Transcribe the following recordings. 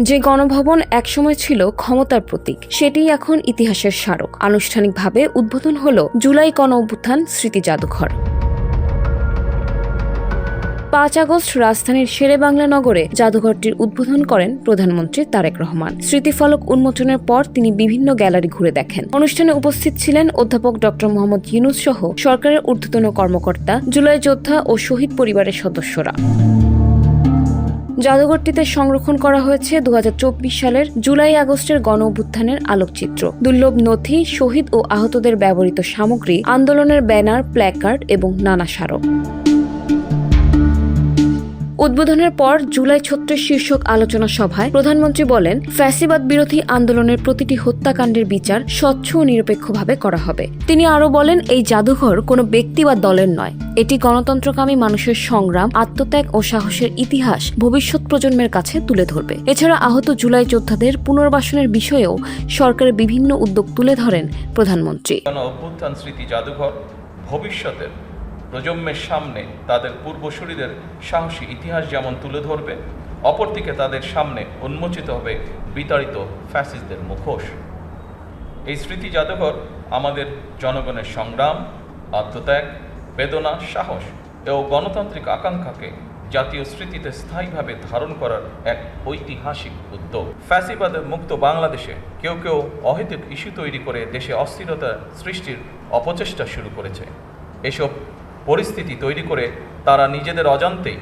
যে গণভবন একসময় ছিল ক্ষমতার প্রতীক, সেটিই এখন ইতিহাসের স্মারক। আনুষ্ঠানিকভাবে উদ্বোধন হল জুলাই গণঅভ্যুত্থান স্মৃতি জাদুঘর। 5 আগস্ট রাজধানীর শেরেবাংলা নগরে জাদুঘরটির উদ্বোধন করেন প্রধানমন্ত্রী তারেক রহমান। স্মৃতিফলক উন্মোচনের পর তিনি বিভিন্ন গ্যালারি ঘুরে দেখেন। অনুষ্ঠানে উপস্থিত ছিলেন অধ্যাপক ডক্টর মোহাম্মদ ইউনূস সহ সরকারের ঊর্ধ্বতন কর্মকর্তা, জুলাই যোদ্ধা ও শহীদ পরিবারের সদস্যরা। জাদুঘরটিতে সংরক্ষণ করা হয়েছে 2024 সালের জুলাই আগস্টের গণঅভ্যুত্থানের আলোকচিত্র, দুর্লভ নথি, শহীদ ও আহতদের ব্যবহৃত সামগ্রী, আন্দোলনের ব্যানার, প্ল্যাকার্ড এবং নানা স্মারক। উদ্বোধনের পর জুলাই 36 শীর্ষক আলোচনা সভায় প্রধানমন্ত্রী বলেন, ফ্যাসিবাদ বিরোধী আন্দোলনের প্রতিটি হত্যাকাণ্ডের বিচার স্বচ্ছ ও নিরপেক্ষভাবে করা হবে। তিনি আরও বলেন, এই জাদুঘর কোনো ব্যক্তি বা দলের নয়, এটি গণতন্ত্রকামী মানুষের সংগ্রাম, আত্মত্যাগ ও সাহসের ইতিহাস ভবিষ্যৎ প্রজন্মের কাছে তুলে ধরবে। এছাড়া আহত জুলাই যোদ্ধাদের পুনর্বাসনের বিষয়েও সরকারের বিভিন্ন উদ্যোগ তুলে ধরেন প্রধানমন্ত্রী। গণঅভ্যুত্থান স্মৃতি জাদুঘর ভবিষ্যতের প্রজন্মের সামনে তাদের পূর্বসূরীদের সাহসী ইতিহাস যেমন তুলে ধরবে, অপরদিকে তাদের সামনে উন্মোচিত হবে বিতাড়িত ফ্যাসিস্টদের মুখোশ। এই স্মৃতি জাদুঘর আমাদের জনগণের সংগ্রাম, আত্মত্যাগ, বেদনা, সাহস ও গণতান্ত্রিক আকাঙ্ক্ষাকে জাতীয় স্মৃতিতে স্থায়ীভাবে ধারণ করার এক ঐতিহাসিক উদ্যোগ। ফ্যাসিবাদ মুক্ত বাংলাদেশে কেউ কেউ অহেতুক ইস্যু তৈরি করে দেশে অস্থিরতা সৃষ্টির অপচেষ্টা শুরু করেছে। এসব পরিস্থিতি তৈরি করে তারা নিজেদের অজান্তেই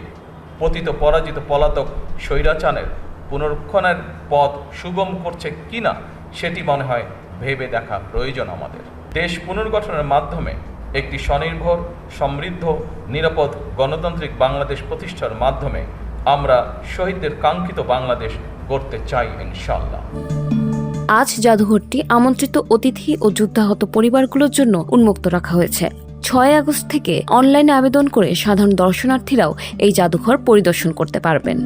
পতিত পরাজিত পলাতক স্বৈরাচারের পুনরুত্থানের পথ সুগম করছে কিনা সেটি মনে হয় ভেবে দেখা প্রয়োজন আমাদের। দেশ পুনর্গঠনের মাধ্যমে একটি স্বনির্ভর, সমৃদ্ধ, নিরাপদ গণতান্ত্রিক বাংলাদেশ প্রতিষ্ঠার মাধ্যমে আমরা শহীদদের কাঙ্ক্ষিত বাংলাদেশ গড়তে চাই ইনশাআল্লাহ। আজ জাদুঘরটি আমন্ত্রিত অতিথি ও যুদ্ধাহত পরিবারগুলোর জন্য উন্মুক্ত রাখা হয়েছে। 6 আগস্ট থেকে অনলাইনে আবেদন করে সাধারণ দর্শনার্থীরাও এই জাদুঘর পরিদর্শন করতে পারবেন।